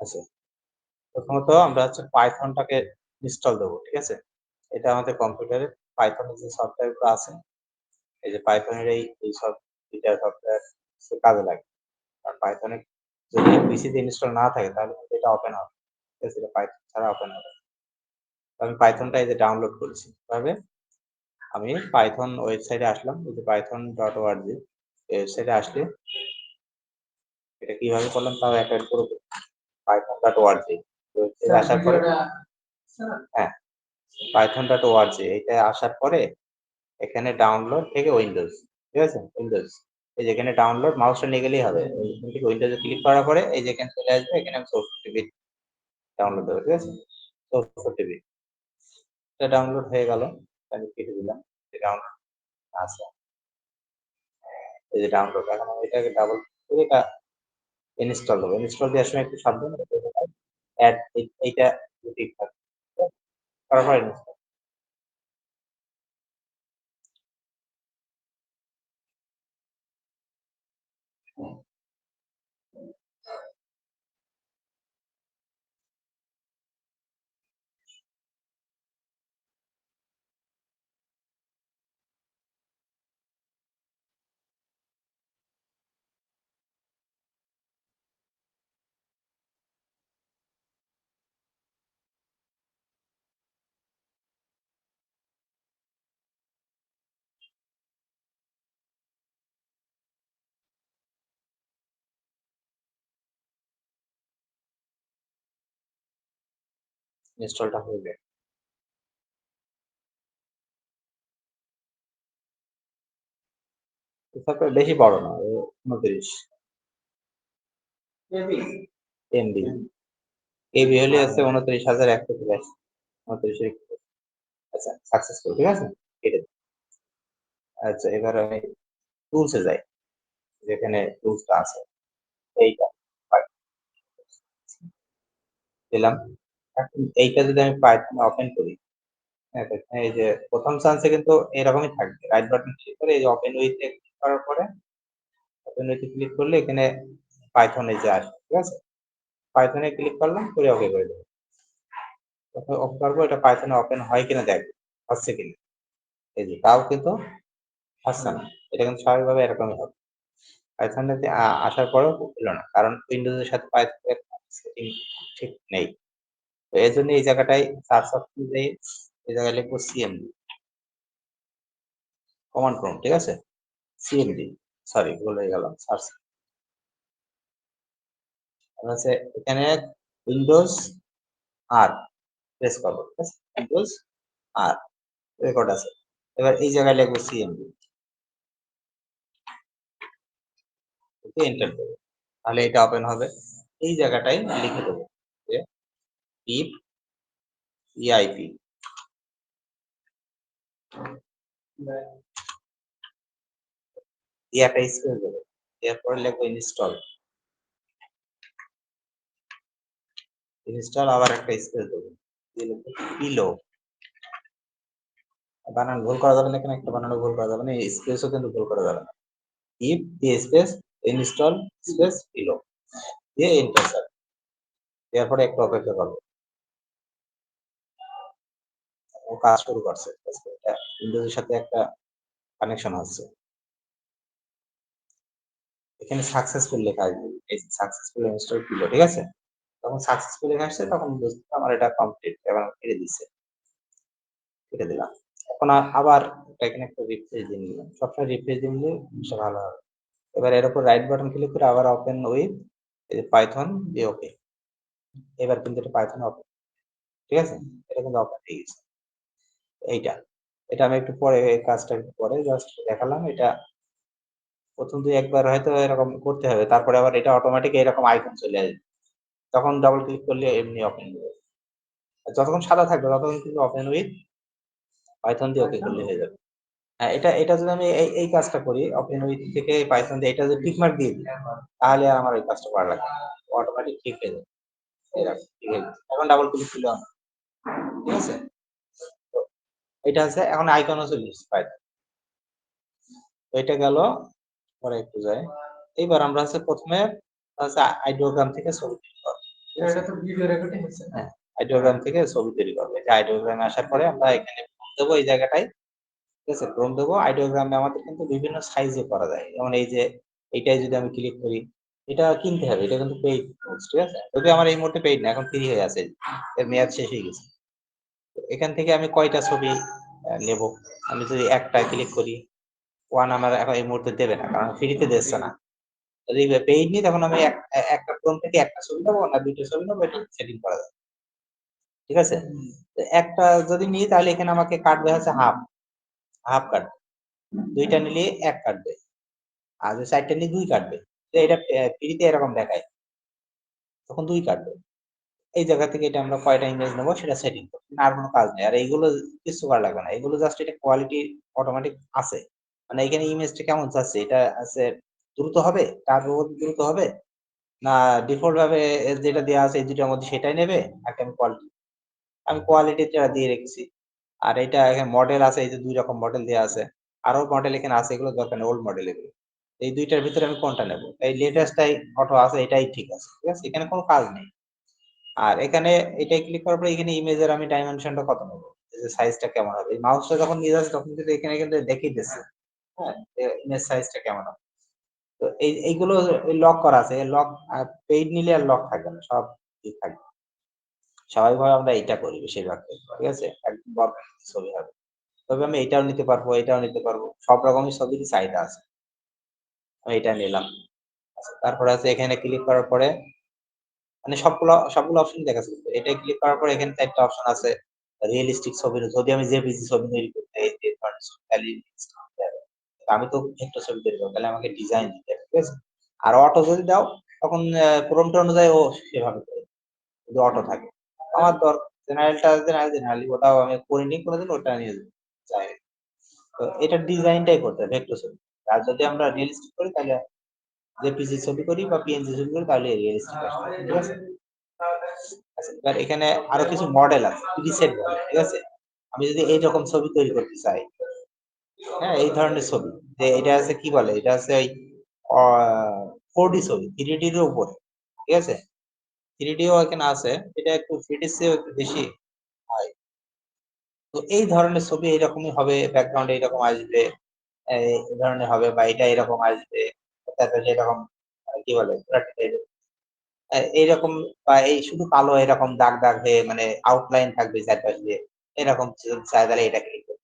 আছে। প্রথমত আমরা হচ্ছে পাইথনটাকে ইনস্টল দেবো। ঠিক আছে? এটা আমাদের কম্পিউটারে পাইথনের যে সফটওয়্যারগুলো আছে, এই যে পাইথনের এই সব ২ টা সফটওয়্যার কাজে লাগে। কারণ পাইথনে যদি পিসিতে ইনস্টল না থাকে তাহলে কিন্তু এটা ওপেন হবে। ঠিক আছে? এটা পাইথন ছাড়া ওপেন হবে না। তো আমি পাইথনটা এই যে ডাউনলোড করেছি। কিভাবে? আমি পাইথন ওয়েবসাইটে আসলাম। এই যে python.org এই ওয়েবসাইটে আসলে এটা কিভাবে করলাম তাও একটা পুরো python.org ওয়েবসাইটে আসার পরে হ্যাঁ, python.org এইটা আসার পরে এখানে ডাউনলোড থেকে উইন্ডোজ। ঠিক আছে? উইন্ডোজ। এই যে এখানে ডাউনলোড মাউসটা নিয়ে গেলেই হবে। এখান থেকে উইন্ডোজে ক্লিক করার পরে এই যে এখানে চলে আসবে। এখানে আমি সোর্স টিভি ডাউনলোড দেবো। ঠিক আছে? Source TV. এটা ডাউনলোড হয়ে গেল। আমি কেটে দিলাম। এটা ডাউনলোড আছে। এই যে ডাউনলোড। এখন আমি এটাকে ডাবল করে এটা ইনস্টল দেবো। ইনস্টল দেওয়ার সময় একটু সাবধানে অ্যাড এইটা ঠিক থাকবে। করার পরে ইনস্টল। ইনস্টলটা হয়ে যায়। সফটওয়্যার বেশি বড় না, 29 এমবি। কেবি হলে হচ্ছে 29,183 29 আচ্ছা সাকসেসফুল। ঠিক আছে? কেটে দিই। আচ্ছা এবার আমি টুলসে যাই। যেখানে টুলসটা আছে এইটা দিলাম। এখন এইটা যদি আমি পাইথন ওপেন করি, হ্যাঁ, দেখেন এই যে প্রথম চান্সে কিন্তু এরকমই থাকবে। রাইট বাটন ক্লিক করে এই যে ওপেন উইথ এ ক্লিক করার পরে ওপেন উইথ এ ক্লিক করলে এখানে পাইথন এই যে আসবে। ঠিক আছে? পাইথনে ক্লিক করলাম করে ওকে করে দেবো। ওকে করবো এটা পাইথনে ওপেন হয় কিনা দেখবো, হচ্ছে কিনা। এই যে তাও কিন্তু হচ্ছে না। এটা কিন্তু স্বাভাবিকভাবে এরকমই হবে। পাইথনে আসার পরেও হলো না। কারণ উইন্ডোজের সাথে পাইথনের সেটিং ঠিক নেই। তো এজন্য এই জায়গাটায় সার্চ অপশন যেয়ে এই জায়গায় লিখবো সিএমডি কমান্ড প্রম্পট। ঠিক আছে? সিএমডি সরি ভুল হয়ে গেল। সার্চ আছে এখানে উইন্ডোজ আর প্রেস করবো। ঠিক আছে? উইন্ডোজ আর রেকর্ড আছে। এবার এই জায়গায় লিখবো সিএমডি এন্টার দেবো। তাহলে এটা ওপেন হবে। এই জায়গাটায় লিখে দেবো যে ইফ ইআইপি একটা স্পেস দেবো। এরপরে লিখবো ইনস্টল। ইনস্টল আবার একটা স্পেস দেবো। দিয়ে লিখবো পিলো। বানান ভুল করা যাবে না, এখানে একটা বানানো ভুল করা যাবে না, এই স্পেসও কিন্তু ভুল করা যাবে না। ইফ দিয়ে স্পেস ইনস্টল স্পেস পিলো দিয়ে এন্টার স্যার। এরপরে একটু অপেক্ষা করবো। ও কাজ শুরু করছে। এটা উইন্ডোজের সাথে একটা কানেকশন আছে। এখানে সাকসেসফুল লেখা আসবে। এই সাকসেসফুল ইনস্টল পিলো। ঠিক আছে? যখন সাকসেসফুল লেখা আসছে তখন বুঝতে আমার এটা কমপ্লিট এবং কেটে দিছে। কেটে দিলাম। এখন আবার এখানে একটা রিফ্রেশ দিয়ে নিলাম। সবসময় রিফ্রেশ দিয়ে নিলে জিনিসটা ভালো হবে। এবার এর উপর রাইট বাটন ক্লিক করে আবার ওপেন উইথ এই যে পাইথন দিয়ে ওকে। এবার কিন্তু এটা পাইথন ওপেন। ঠিক আছে? এটা কিন্তু ওপেন হয়ে গেছে। এইটা। এটা আমি একটু পরে এই কাজটা একটু পরে জাস্ট দেখালাম। এটা ১ম ২-১ বার হয়তো এরকম করতে হবে। তারপরে আবার এটা অটোমেটিক এরকম আইকন চলে আসবে। তখন ডাবল ক্লিক করলে এমনি ওপেন হয়ে যাবে। আর যতক্ষণ সাদা থাকবে ততক্ষণ কিন্তু ওপেন উইথ পাইথন দিয়ে ওকে করলে হয়ে যাবে। হ্যাঁ, এটা যদি আমি এই কাজটা করি ওপেন উইথ থেকে পাইথন দিয়ে এটা যদি টিক মার্ক দিয়ে দিই তাহলে আর আমার ওই কাজটা করা লাগবে না। অটোমেটিক ঠিক হয়ে যাবে। এরকম ঠিক হয়ে গেছে। এখন ডাবল ক্লিক দিলেও হবে। ঠিক আছে? তো এটা হচ্ছে এখন আইকনও চলে এসেছে পাইথন। তো এটা গেল। পরে একটু যাই। এইবার আমরা হচ্ছে ১ম এ হচ্ছে আইডিওগ্রাম থেকে ছবি ক্লিক করব। এটা তো ভিডিও রেকর্ডিং হচ্ছে। হ্যাঁ, আইডিওগ্রাম থেকে ছবি তৈরি করবো। এই যে আইডিওগ্রামে আসার পরে আমরা এখানে দেবো এই জায়গাটায়, ঠিক আছে? ক্রোম দেবো। আইডিওগ্রামে আমাদের কিন্তু বিভিন্ন সাইজে করা যায়। যেমন এই যে এইটায় যদি আমি ক্লিক করি, এটা কিনতে হবে। এটা কিন্তু পেইড কোর্স, ঠিক আছে? যদিও আমার এই মুহূর্তে পেইড না, এখন ফ্রি হয়ে আছে। এর মেয়াদ শেষ হয়ে গেছে। তো এখান থেকে আমি কয়টা ছবি নেব? আমি যদি একটা ক্লিক করি, 1 আমার এখন এই মুহূর্তে দেবে না। কারণ ফ্রিতে দিচ্ছে না। যদি পেইড নিই তখন আমি একটা ক্রোম থেকে একটা ছবি নেবো না ২ টা ছবি নেবো, এটা সেটিং করা যায়। ঠিক আছে? তো একটা যদি নিই তাহলে এখানে আমাকে কাটবে হচ্ছে হাফ কাটবে। ২ টা নিলে ১ কাটবে। আর যদি ৪ টা নিই ২ কাটবে। তো এটা ফ্রিতে এরকম দেখায়। তখন ২ কাটবে। এই জায়গা থেকে এটা আমরা কয়টা ইমেজ নেবো সেটা সেটিং করব। আর কোন কাজ নেই। আর এইগুলো কিচ্ছু করা লাগবে না। এগুলো জাস্ট এটা কোয়ালিটি অটোমেটিক আছে। মানে এখানে ইমেজটা কেমন চাচ্ছে? এটা আছে দ্রুত হবে? দ্রুত হবে? না ডিফল্ট ভাবে যেটা দেয়া আছে এই ২ টার মধ্যে সেটাই নেবে? নাকি আমি কোয়ালিটিটা দিয়ে রেখেছি। আর এটা এখানে মডেল আছে, এই যে ২ রকম মডেল দেয়া আছে। আরো মডেল এখানে আছে, এগুলো দরকার নেই, ওল্ড মডেল এগুলো। এই ২ টার ভিতরে আমি কোনটা নেব? এই লেটেস্ট টাই অটো আছে, এটাই ঠিক আছে। ঠিক আছে? এখানে কোন কাজ নেই। আর এখানে এটাই ক্লিক করার পরে এখানে ইমেজের আমি ডাইমেনশনটা কত নেব? এই যে সাইজটা কেমন হবে? এই মাউসটা যখন নিয়ে যাচ্ছি তখন কিন্তু এখানে কিন্তু দেখিয়ে দিচ্ছে। হ্যাঁ? ইমেজ সাইজটা কেমন হবে? তো এইগুলো লক করা আছে। লক পেইড নিলে আর লক থাকবে না। সব ঠিক থাকবে। স্বাভাবিকভাবে আমরা এইটা করি বেশিরভাগ ক্ষেত্রে। ঠিক আছে? একদম বরফেক্ট ছবি হবে। তবে আমি এটাও নিতে পারবো, এটাও নিতে পারবো। সব রকমই ছবিরই চাহিদা আছে। আমি এটা নিলাম। আচ্ছা, তারপরে আছে এখানে ক্লিক করার পরে মানে সবগুলো অপশনই দেখাচ্ছে। এটায় ক্লিক করার পরে এখানে ৪ টা অপশন আছে। রিয়ালিস্টিক ছবি, যদি আমি জেপিজি ছবি তৈরি করতে চাই, এই ধরনের ছবি তাহলে দিতে হবে। আমি তো ভেক্টর ছবি তৈরি করব, তাহলে আমাকে ডিজাইন দিতে হবে। ঠিক আছে? আর অটো যদি দাও তখন প্রম্পট অনুযায়ী ও সেভাবে করে। যদি অটো থাকে। আমার জেনারেলি ওটাও আমি করিনি কোনদিন, ওটা নিয়ে চাই। তো এটার ডিজাইনটাই করতে হবে ভেক্টর ছবি। আর যদি আমরা রিয়ালিস্টিক করি তাহলে জেপিজি ছবি করি বা পিএনজি ছবি করি তাহলে রিয়ালিস্টিক আসবে। ঠিক আছে? আচ্ছা, এবার এখানে আরো কিছু মডেল আছে, প্রিসেট মডেল। ঠিক আছে? আমি যদি এইরকম ছবি তৈরি করতে চাই, হ্যাঁ? এই ধরনের ছবি। যে এটা আছে কি বলে? এটা আছে ওই অ 4D ছবি, 3D এর উপরে। ঠিক আছে? 3D ও এখানে আছে। এটা একটু 3D র চেয়েও একটু বেশি হয়। তো এই ধরনের ছবি এইরকমই হবে, ব্যাকগ্রাউন্ড এইরকম আসবে। এই ধরনের হবে বা এটা এরকম আসবে। তারপরে এরকম কি বলে? এইরকম বা এই শুধু কালো এরকম দাগ হয়ে মানে আউটলাইন থাকবে চারপাশ দিয়ে। এরকম যদি চাই তাহলে এটা ক্লিক করব।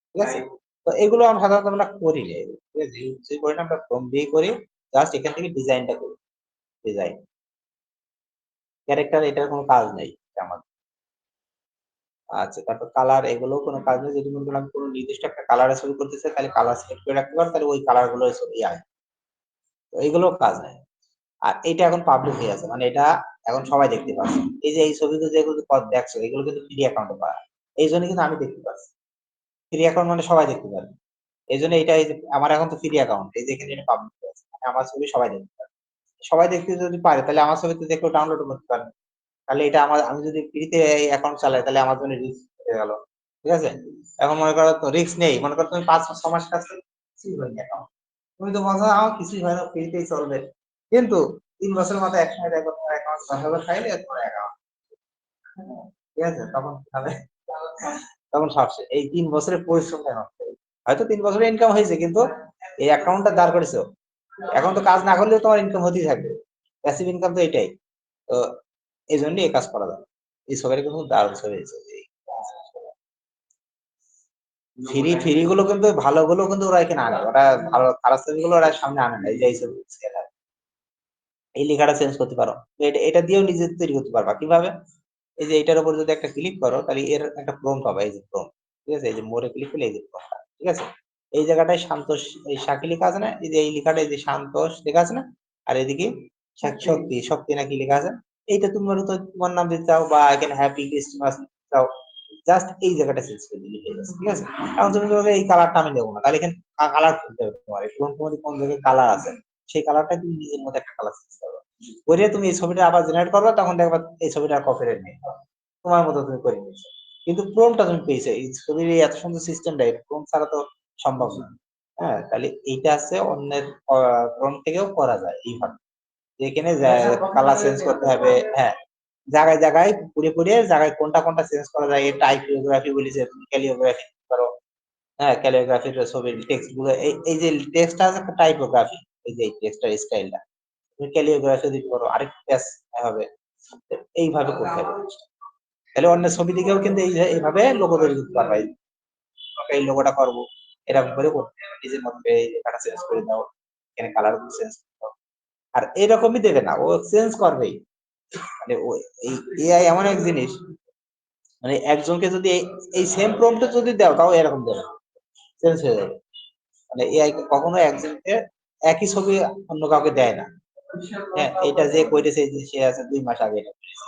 ঠিক আছে? তো এগুলো সাধারণত আমরা করি না। ঠিক আছে? ইউজ করি না, আমরা ফ্রম দিয়েই করি। জাস্ট এখান থেকে ডিজাইনটা করি। ডিজাইন। ক্যারেক্টার এটার কোনো কাজ নেই আমার। আচ্ছা, তারপর কালার এগুলোও কোনো কাজ নেই। যদি মনে করেন আমি কোনো নির্দিষ্ট একটা কালারে ছবি করতে চাই তাহলে কালার সিলেক্ট করে রাখতে পারেন, তাহলে ওই কালার গুলোর ছবি আসবে। তো এগুলোও কাজ নাই। আর এটা এখন পাবলিক হয়ে আছে। মানে এটা এখন সবাই দেখতে পাচ্ছে। এই যে এই ছবিগুলো যেগুলো দেখছো এগুলো কিন্তু ফ্রি অ্যাকাউন্টে পাওয়া। এইজন্য কিন্তু আমি দেখতে পাচ্ছি। ফ্রি অ্যাকাউন্ট মানে সবাই দেখতে পারবে। এইজন্য এটা এই যে আমার এখন তো ফ্রি অ্যাকাউন্ট। এই যে এখানে এটা পাবলিক হয়ে আছে। মানে আমার ছবি সবাই দেখতে পারবে। সবাই দেখতে যদি পারে তাহলে আমার ছবি তো দেখলেও ডাউনলোড করতে পারবে। তাহলে এটা আমি যদি ফ্রিতে এই অ্যাকাউন্ট চালাই তাহলে আমার জন্য রিস্ক হয়ে গেল। ঠিক আছে? এখন মনে করো তো রিস্ক নেই। মনে করো তুমি ৫-৬ মাস কাজ করলে কিছুই হয় না অ্যাকাউন্ট। তুমি তো বলছো আমার কিছুই হয় না, ফ্রিতেই চলবে। কিন্তু ৩ বছরের মাথায় একসময় দেখো তোমার অ্যাকাউন্ট ১০,০০০ খাইলে তোমার অ্যাকাউন্ট। ঠিক আছে? তখন কি হবে? তখন সব শেষ। এই ৩ বছরের পরিশ্রমটা নষ্ট হয়ে গেল। হয়তো ৩ বছরের ইনকাম হয়েছে কিন্তু এই অ্যাকাউন্টটা দাঁড় করেছো। এখন তো কাজ না করলেও তোমার ইনকাম হতেই থাকবে। প্যাসিভ ইনকাম তো এটাই। তো এজন্যই এই কাজ করা যায়। এই ছবিটা কিন্তু দারুণ ছবি হয়েছে। ফ্রি গুলো কিন্তু ভালোগুলো কিন্তু ওরা এখানে আনে। ওরা ভালো খারাপ ছবিগুলো ওরা সামনে আনে না। এই যে এই ছবি এই লেখাটা চেঞ্জ করতে পারো। তো এটা দিয়েও নিজে তৈরি করতে পারবা। কিভাবে? এই যে এটার উপর যদি একটা ক্লিক করো তাহলে এর একটা প্রম্পট পাবা। এই যে প্রম্পট। ঠিক আছে? এই যে মোরে ক্লিক করলে এই যে প্রম্পট। ঠিক আছে? এই জায়গাটায় শান্তোষ এই সাকি লেখা আছে না? এই যে এই লেখাটা এই যে শান্তোষ লেখা আছে না? আর এদিকে শক্তি নাকি লেখা আছে। এইটা তুমি মূলত তোমার নাম দিতে চাও বা এখানে হ্যাপি ক্রিসমাস চাও। জাস্ট এই জায়গাটা চেঞ্জ করে দিলে হয়ে যাচ্ছে। ঠিক আছে? এখন তুমি বলবে এই কালারটা আমি দেব না। তাহলে এখানে কালার খুলতে হবে তোমার। এই প্রম্পট মধ্যে কোন জায়গায় কালার আছে। সেই কালারটা তুমি নিজের মধ্যে একটা কালার চেঞ্জ করবে। করে তুমি এই ছবিটা আবার জেনারেট করবা তখন দেখবা এই ছবিটার কপিরাইট নেই। তোমার মতো তুমি করে নিয়েছো। কিন্তু প্রম্পটটা তুমি পেয়েছো। এই ছবির এই এত সুন্দর সিস্টেমটা এই প্রম্পট ছাড়া তো সম্ভব না। হ্যাঁ? তাহলে এইটা আছে অন্যের প্রম্পট থেকেও করা যায় এইভাবে। এখানে কালার চেঞ্জ করতে হবে, হ্যাঁ জায়গায় জায়গায় পুড়ে জায়গায় কোনটা কোনটা চেঞ্জ করা যায়, এই টাইপোগ্রাফি বলেছে, ক্যালিওগ্রাফি করো, হ্যাঁ ক্যালিওগ্রাফির ছবির টেক্সট গুলো, এই যে টেক্সটটা আছে একটা টাইপোগ্রাফি, এই যে টেক্সটের স্টাইলটা তুমি ক্যালিওগ্রাফি দিতে পারো, আরেকটু প্যাচ হবে, এইভাবে করতে হবে। তাহলে অন্য ছবি দিকেও কিন্তু এইভাবে লোগো তৈরি করতে পারবা, এই লোগোটা করবো এরকম করে করতে হবে, নিজের মধ্যে এখানে চেঞ্জ করে দাও, এখানে কালার চেঞ্জ করে দাও, আর এরকমই দেবে না, ও চেঞ্জ করবেই। মানে ও এই এআই এমন এক জিনিস, মানে একজনকে যদি এই সেম প্রম্পট যদি দাও তাও এরকম দেবে, চেঞ্জ হয়ে যাবে। মানে এআই কখনো একজনকে একই ছবি অন্য কাউকে দেয় না। হ্যাঁ এটা যে করেছে, যে সে আছে 2 মাস আগে এটা করেছে,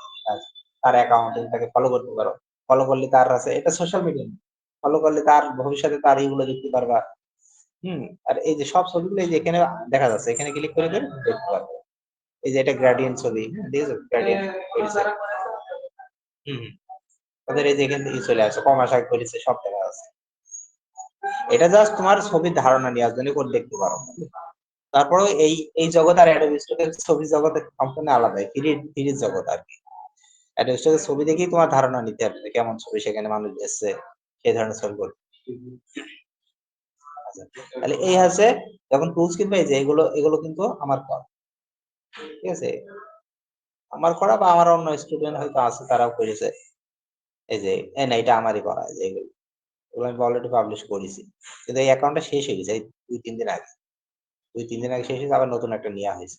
তার অ্যাকাউন্টে তাকে ফলো করতে পারো, ফলো করলে তার আছে, এটা সোশ্যাল মিডিয়া, ফলো করলে তার ভবিষ্যতে তার এইগুলো দেখতে পারবা। আর এই যে সব ছবিগুলো এই যে এখানে দেখা যাচ্ছে, এখানে ক্লিক করে দেন দেখতে পারবে। এই যে এটা গ্রেডিয়েন্ট ছবি, ঠিক আছে গ্রেডিয়েন্ট করেছে। হুম তাদের এই যে এখান থেকে চলে আসে, কমাস আগে করেছে, সব দেখা যাচ্ছে। এটা জাস্ট তোমার ছবির ধারণা নেওয়ার জন্য করে দেখতে পারো। তারপরে এই জগৎ আর অ্যাডোবি স্টকের ছবি জগৎ সম্পূর্ণ আলাদা, থ্রির জগৎ আর কি। অ্যাডোবি স্টকের ছবি দেখেই তোমার ধারণা নিতে হবে যে কেমন ছবি সেখানে মানুষ এসছে, সেই ধরনের ছবি করবে। আচ্ছা, তাহলে এই আছে যখন টুলস কিনবে, এই যে এগুলো কিন্তু আমার করা, ঠিক আছে, আমার করা বা আমার অন্য স্টুডেন্ট হয়তো আছে তারাও করেছে। এই যে না এটা আমারই করা, যে এগুলো আমি অলরেডি পাবলিশ করেছি, কিন্তু এই অ্যাকাউন্টটা শেষ হয়ে গেছে এই 2-3 দিন আগে, 2-3 দিন আগে শেষ হয়েছে, আবার নতুন একটা নেওয়া হয়েছে।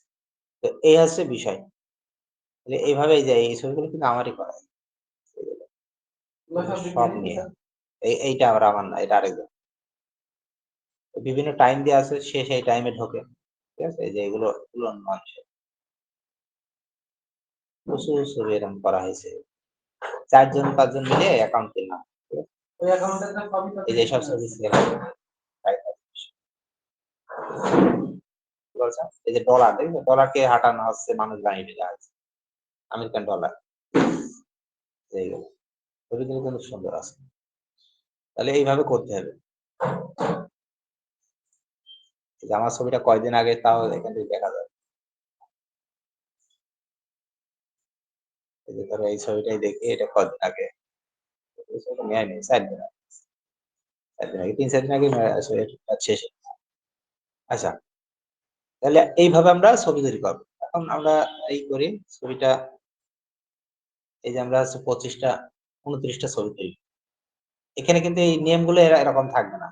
তো এই হচ্ছে বিষয়। তাহলে এইভাবে এই যে এই ছবিগুলো কিন্তু আমারই করা, সব নিয়ে, এইটা আবার আমার না, এটা আরেকজন, বিভিন্ন টাইম দেওয়া আছে, সে সেই টাইমে ঢোকে, ঠিক আছে, এই যে এগুলো মানুষের প্রচুর ছবি এরকম করা হয়েছে, 4-5 জন মিলে অ্যাকাউন্ট কিনলাম, এই যে সব ছবি ছিল, এই যে ডলার, দেখবে ডলারকে হাঁটানো হচ্ছে, মানুষ বানিয়ে দেওয়া হচ্ছে, আমেরিকান ডলার, এইগুলো ছবিগুলো কিন্তু সুন্দর আছে। তাহলে এইভাবে করতে হবে। আমার ছবিটা কয়দিন আগে তাও এখান থেকে দেখা যায়, এই যে ধরো এই ছবিটাই দেখি, এটা কয়দিন আগে, এই ছবিটা নেয় নেই 4 দিন আগে, 4 দিন আগে, 3-4 দিন আগে শেষে। আচ্ছা, তাহলে এইভাবে আমরা ছবি তৈরি করবো। এখন আমরা এই করি ছবিটা, এই যে আমরা 25টা 29টা ছবি তৈরি, এখানে কিন্তু এই নেম গুলো এরকম থাকবে না,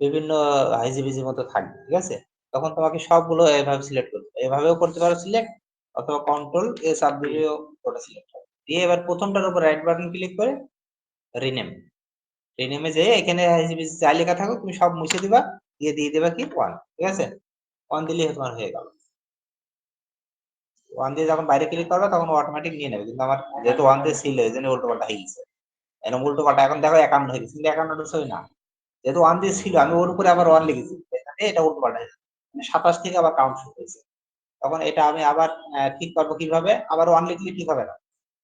বিভিন্ন হাইজিবিজি মতো থাকবে, ঠিক আছে। তখন তোমাকে সবগুলো এভাবে সিলেক্ট করতে হবে, এভাবেও করতে পারো সিলেক্ট, অথবা কন্ট্রোল এ চাপ দিয়েও ওটা সিলেক্ট হবে, দিয়ে এবার প্রথমটার উপর রাইট বাটন ক্লিক করে রিনেম, রিনেমে যেয়ে এখানে হাইজিবিজি যা লেখা থাকুক তুমি সব মুছে দিবা, দিয়ে দেবা কি 1, ঠিক আছে, 1 দিলেই তোমার হয়ে গেল। 1 দিয়ে যখন বাইরে ক্লিক করবে তখন অটোমেটিক নিয়ে নেবে, কিন্তু আমার যেহেতু 1 দিয়ে ছিল এই জন্য উল্টো পাল্টা হয়ে গেছে, এরকম উল্টো পাল্টা, এখন দেখো 51 হয়ে গেছে, কিন্তু 51 ছবি না, যেহেতু 1 দিয়ে ছিল আমি ওর উপরে আবার 1 লিখেছি, এখানে এটা উল্টো পাল্টা হয়েছে, 27 থেকে আবার কাউন্ট শুরু হয়েছে। তখন এটা আমি আবার ঠিক করবো কিভাবে, আবার 1 লিখলে ঠিক হবে না,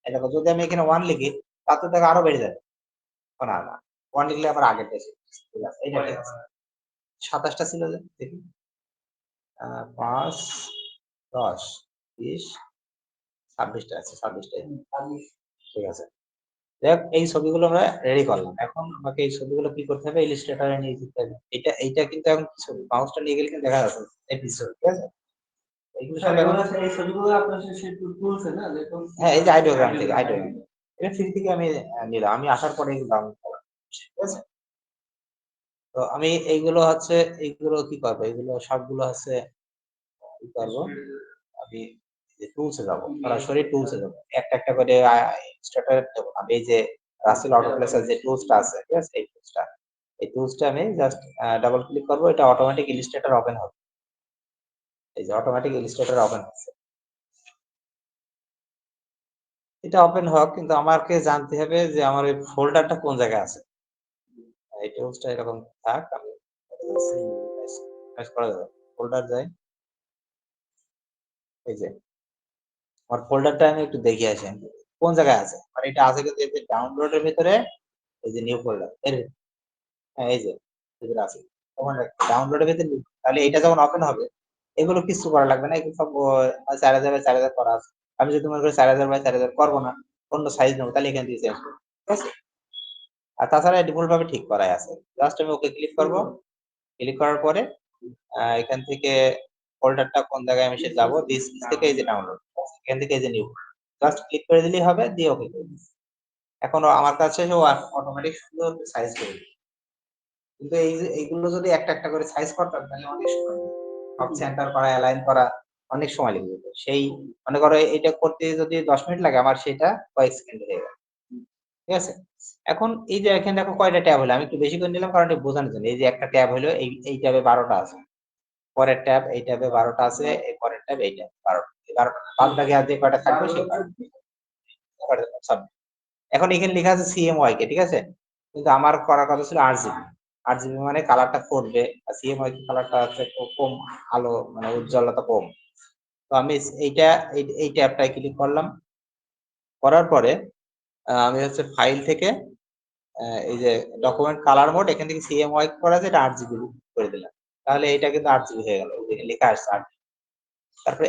এই দেখো যদি আমি এখানে 1 লিখি তাতে দেখো আরো বেড়ে যাবে, না 1 লিখলে আবার আগের দেশে, ঠিক আছে, এইটা ঠিক আছে। 27টা ছিল যে দেখি, 5, 10, 20, 26টা আছে, 26টাই ঠিক আছে। দেখ এই ছবিগুলো আমরা রেডি করলাম, এখন আমাকে এই ছবিগুলো কি করতে হবে, ইলাস্ট্রেটরে নিয়ে যেতে হবে, এইটা কিন্তু এখন ছবি মাউসটা নিয়ে গেলে কিন্তু দেখা যাচ্ছে এপিসোড, ঠিক আছে, এইগুলো সব এখন এই ছবিগুলো আপনার সেই টুলস না দেখুন, হ্যাঁ এই যে আইডিওগ্রাম থেকে, আইডিওগ্রাম এটা ফ্রি থেকে আমি নিলাম, আমি আসার পরে এগুলো ডাউনলোড করলাম, ঠিক আছে। তো আমি এইগুলো হচ্ছে, এইগুলো কি করবো, এগুলো সবগুলো হচ্ছে কি করবো, আমি যে টুলসে যাবো, সরাসরি টুলসে যাবো, একটা একটা করে ইনস্ট্রাক্টর দেবো, আমি এই যে রাসেল অটো প্লেসার যে টুলসটা আছে, ঠিক আছে, এই টুলসটা আমি জাস্ট ডাবল ক্লিক করবো, এটা অটোমেটিক ইলাস্ট্রেটর ওপেন হবে, এই যে অটোমেটিক ইলাস্ট্রেটর ওপেন হচ্ছে, এটা ওপেন হোক, কিন্তু আমাকে জানতে হবে যে আমার এই ফোল্ডারটা কোন জায়গায় আছে, এই টুলসটা এরকম থাক, আমি করা যাবে, ফোল্ডার যাই, এই যে আমার ফোল্ডারটা আমি একটু দেখে আসি আমি কোন জায়গায় আছে, আর এটা আছে কিন্তু এই যে ডাউনলোডের ভিতরে, এই যে নিউ ফোল্ডার এর, হ্যাঁ এই যে ভিতরে আছে, তখন ডাউনলোডের ভিতরে তাহলে এটা যখন ওপেন হবে এগুলো কিছু করা লাগবে না। এগুলো সব ৪,০০০ বাই ৪,০০০ করা আছে। আমি যদি মনে করি ৪,০০০ বাই ৪,০০০ করব না, অন্য সাইজ নেব তাহলে এখান থেকে চেঞ্জ করব। ঠিক আছে? আর তাছাড়া ডিফল্ট ভাবে ঠিক করাই আছে। জাস্ট আমি ওকে ক্লিক করব। ক্লিক করার পরে এখান থেকে ফোল্ডারটা কোন জায়গায় আমি যাব, দিস থেকে এই যে ডাউনলোড। এখান থেকে এই যে নিউ। জাস্ট ক্লিক করে দিলেই হবে, দিয়ে ওকে করে দিচ্ছি। এখন আমার কাছে ও অটোমেটিক সুন্দর সাইজ করে দিবে। কিন্তু এই যে এইগুলো যদি একটা, একটা করে সাইজ করতাম তাহলে অনেক সময় লাগতো। সব সেন্টার করা, এলাইন করা অনেক সময় লেগে যেত। সেই মনে করো এটা করতে যদি ১০ মিনিট লাগে আমার সেটা কয়েক সেকেন্ডে হয়ে গেল। ঠিক আছে? এখন এই যে এখানে দেখো কয়টা ট্যাব হলো। আমি একটু বেশি করে নিলাম কারণ এটা বোঝানোর জন্য। এই যে একটা ট্যাব হলো এই ট্যাবে ১২ টা আছে। পরের ট্যাব এই ট্যাবে ১২ টা আছে, এর পরের ট্যাব এই ট্যাব ১২ টা। এই ১২ টা বাদ বাকি আর যে কয়টা থাকবে সেই কয়টা সাবমিট। এখন এখানে লেখা আছে CMYK, ঠিক আছে? কিন্তু আমার করার কথা ছিল RGB। RGB মানে কালারটা ফুটবে। আর CMYK কালারটা হচ্ছে একটু কম আলো মানে উজ্জ্বলতা কম। তো আমি এইটা এই ট্যাবটায় ক্লিক করলাম। করার পরে আমি হচ্ছে ফাইল থেকে এই যে ডকুমেন্ট কালার মোড এখান থেকে CMYK করা আছে, এটা RGB করে দিলাম। তাহলে এটা কিন্তু RGB হয়ে গেল। এই যে লেখা আসছে RGB। তারপরে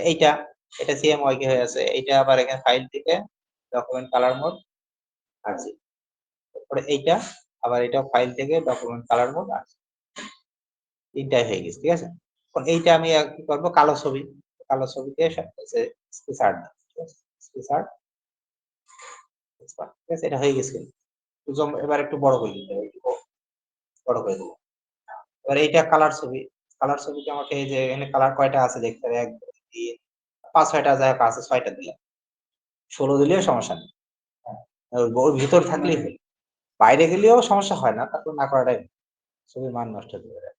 এটা CMYK হয়ে আছে। এইটা আবার এখানে ফাইল থেকে ডকুমেন্ট কালার মোড RGB। তারপরে আবার এটা ফাইল থেকে ডকুমেন্ট কালার মোড RGB। ৩ টাই হয়ে গেছে। ঠিক আছে? এখন এইটা আমি কি করব, কালো ছবি। কালো ছবিতে স্কেচ আর্ট দাও। ঠিক আছে? স্কেচ আর্ট, ঠিক আছে? এটা হয়ে গেছে কিন্তু। এবার একটু বড় করে দিতে হবে। একটু বড় করে দিলাম। এবার এইটা কালার ছবি। কালার ছবিতে আমাকে এই যে এখানে কালার কয়টা আছে দেখতে হবে। ১, ২, ৩, ৫-৬ টা যাই হোক আছে, ৬ টা দিলাম। ১৬ দিলেও সমস্যা নেই। হ্যাঁ। ওর ভিতর থাকলেই হলো। বাইরে গেলেও সমস্যা হয় না। তারপর না করাটাই ভালো। ছবির মান নষ্ট হতে পারে।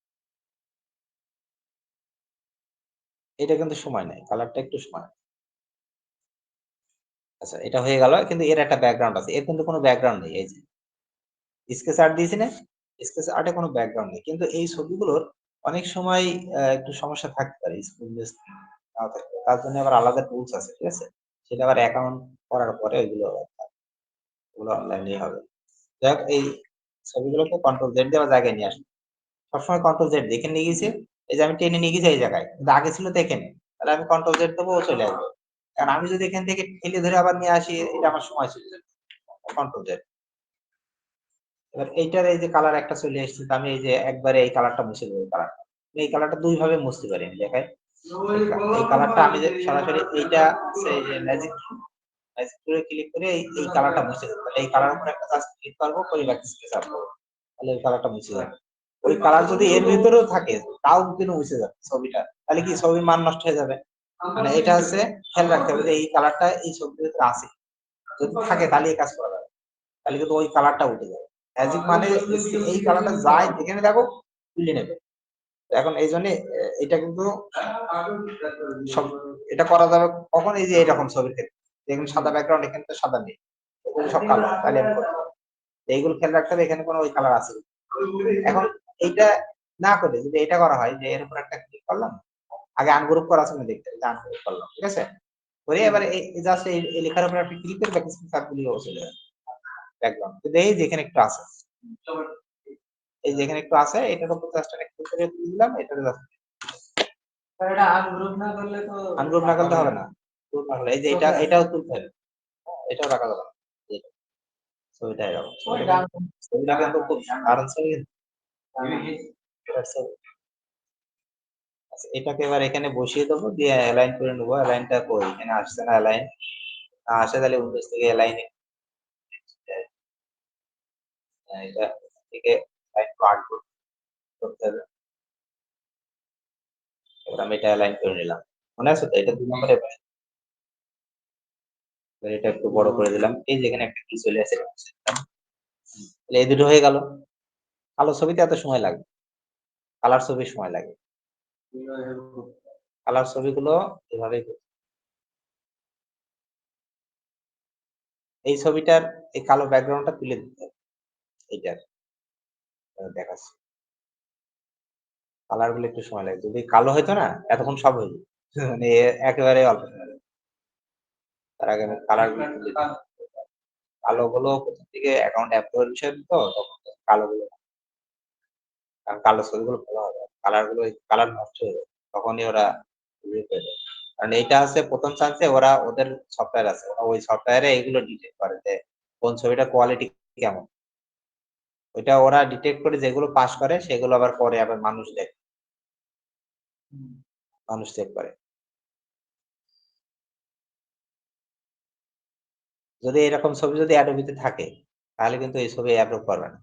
এটা কিন্তু সময় নেয়। কালারটা একটু সময় নেয়। আচ্ছা, এটা হয়ে গেল। কিন্তু এর একটা ব্যাকগ্রাউন্ড আছে। এর কিন্তু কোনো ব্যাকগ্রাউন্ড নেই। এই যে স্কেচ আর্ট দিয়েছি না? স্কেচ আর্টে কোনো ব্যাকগ্রাউন্ড নেই। কিন্তু এই ছবিগুলোর অনেক সময় একটু সমস্যা থাকতে পারে। স্মুথনেস নাও থাকতে পারে। তার জন্য আবার আলাদা টুলস আছে। ঠিক আছে? সেটা আবার অ্যাকাউন্ট করার পরে ওগুলো অনলাইনেই হবে। যাই হোক এই ছবিগুলোকে কন্ট্রোল জেড দিয়ে আবার জায়গায় নিয়ে আসলাম। সবসময় কন্ট্রোল জেড দিয়ে এখানে নিয়ে গেছি। এই যে আমি টেনে নিয়ে গেছি এই জায়গায়। কিন্তু আগে ছিল তো এখানে। তাহলে আমি কন্ট্রোল জেড দেবো ও চলে আসবে। কারণ আমি যদি এখান থেকে ঠেলে ধরে আবার নিয়ে আসি এটা আমার সময় চলে যাবে। Control Z. এবার এইটার এই যে কালার একটা চলে এসেছে, তো আমি এই যে একবারে এই কালারটা মুছে দেবো কালারটা। এই কালারটা ২ ভাবে মুছতে পারি আমি দেখাই। এই কালারটা আমি যে সরাসরি এইটা আছে এই যে ম্যাজিক টুলে ক্লিক করে এই কালারটা মুছে দেবো। তাহলে এই কালার উপর একটা জাস্ট ক্লিক করব, করে ব্যাক স্পেস আপ করব। তাহলে ওই কালারটা মুছে যাবে। ওই কালার যদি এর ভিতরেও থাকে তাও কিন্তু মুছে যাবে ছবিটা। তাহলে কি ছবির মান নষ্ট হয়ে যাবে। মানে এটা হচ্ছে খেয়াল রাখতে হবে যে এই কালারটা এই ছবির ভিতরে আছে। যদি থাকে তাহলে এই কাজ করা যাবে। তাহলে কিন্তু ওই কালারটা উঠে যাবে। ম্যাজিক মানে এই কালারটা যাই যেখানে দেখো তুলে নেবে। এখন এইজন্য এটা কিন্তু সব এটা করা যাবে কখন, এই যে এরকম ছবির ক্ষেত্রে। দেখুন সাদা ব্যাকগ্রাউন্ড, এখানে তো সাদা নেই। এগুলো সব কালো। তাহলে আমি করতে পারবো। এইগুলো খেয়াল রাখতে হবে এখানে কোনো ওই কালার আছে। এখন এইটা না করে যদি এটা করা হয় যে এর উপর একটা ক্লিক করলাম। আগে আনগ্রুপ করা আছে কিনা দেখতে হবে। আনগ্রুপ করলাম। ঠিক আছে? করে এবারে এই জাস্ট এই লেখার উপর আপনি ক্লিক করে ব্যাক স্পেস আপ দিলেও চলে যাবে। ব্যাকগ্রাউন্ড। কিন্তু এই যে এখানে একটু আছে। এই যে এখানে একটু আছে, এটার উপর জাস্ট একটা ক্লিক করে তুলে দিলাম। এটারে জাস্ট এটা আনগ্রুপ না করলে হবে না। গ্রুপ না হলে এই যে এটাও তুলতে হবে। এটাও রাখা যাবে না। এটা ছবিটা এরকম। ছবিটা কিন্তু খুব দারুণ ছবি কিন্তু। এটার ছবি। আচ্ছা, এটাকে এবার এখানে বসিয়ে দেবো, দিয়ে এলাইন করে নেবো। এলাইনটা কই? এখানে আসছে না এলাইন। না আসে তাহলে উইন্ডোজ থেকে এলাইন এটা থেকে এলাইন কাট করতে হবে। এবার আমি এটা এলাইন করে নিলাম। মনে আছে তো? এটা ২ নম্বরে এবার এটা একটু বড় করে দিলাম। এই যে এখানে একটা কি চলে আসে। তাহলে এই দুটো হয়ে গেল। কালো ছবিতে এত সময় লাগে। কালার ছবির সময় লাগে। কালার ছবিগুলো এভাবেই করতে। এই ছবিটার এই কালো ব্যাকগ্রাউন্ডটা তুলে দিতে হবে। এইটার দেখাচ্ছি। কালার গুলো একটু সময় লাগে। যদি কালো হইতো না এতক্ষণ সব হয়ে যেত। মানে একেবারে অল্প সময় লাগে। তার আগে আমি কালার গুলো তুলে দিই। কালো গুলো ১ম দিকে অ্যাকাউন্ট অ্যাপ করার বিষয় তো তখন কালো গুলো, কারণ কালো ছবিগুলো ভালো হবে। কালার গুলো কালার নষ্ট হয়ে যাবে। তখনই ওরা কারণ এইটা হচ্ছে প্রথম চান্সে ওরা ওদের সফটওয়্যার আছে, ওরা ওই সফটওয়্যারে এগুলো ডিটেক্ট করে যে কোন ছবিটা কোয়ালিটি কেমন। ওইটা ওরা ডিটেক্ট করে যেগুলো পাস করে সেগুলো আবার পরে আবার মানুষ দেখে, মানুষ চেক করে। যদি এরকম ছবি যদি অ্যাডোবিতে থাকে তাহলে কিন্তু এই ছবি অ্যাপ্রুভ করবে না।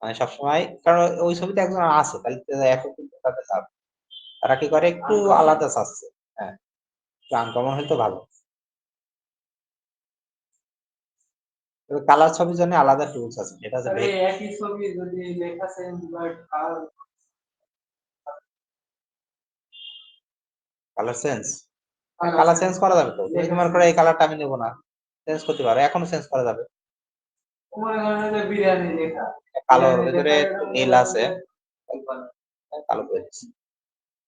মানে সবসময় কারণ ওই ছবিতে একজন আছে তাহলে তো অ্যাপ্রুভ কিন্তু তাদের লাভ। তারা কি করে একটু আলাদা চাচ্ছে। হ্যাঁ, একটু আনকমন হলে তো ভালো। তবে কালার ছবির জন্য আলাদা টুলস আছে। এটা হচ্ছে একই ছবি যদি লেখা same but colour change. Colour change করা যাবে তো। তুমি মনে করো এই কালারটা আমি নেব না। চেঞ্জ করতে পারো। এখনো চেঞ্জ করা যাবে। মনে করেন যে বিরিয়ানি লেখা। কালোর ভেতরে একটু নীল আছে। কালো করে দিচ্ছি।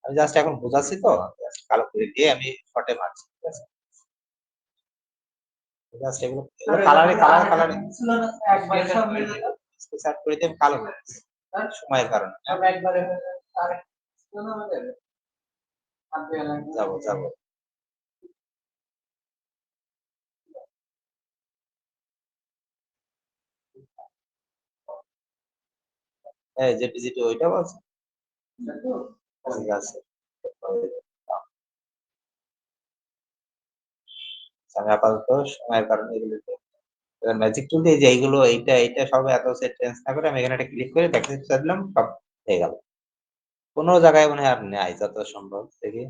আমি জাস্ট এখন বোঝাচ্ছি তো। কালো করে দিয়ে আমি শর্টে মারছি। ঠিক আছে? জাস্ট এগুলো কালারে ছিল না একবার সব মিলে যেত। সেট করে দিয়ে আমি কালো করে দিচ্ছি। সময়ের কারণে। সব একবারে আর শোনা যাবে। যাবো। এই যে ডিজিটি ওইটা বলছো? ঠিক আছে। আমি আপাতত সময়ের কারণে এগুলো এবার ম্যাজিক টুল দিয়ে যে এইগুলো এইটা সব এত সেট চেঞ্জ না করে আমি এখানে একটা ক্লিক করে ব্যাকস্পেস দিলাম, সব হয়ে গেল। কোনো জায়গায় মনে হয় আর নেই যত সম্ভব দেখি।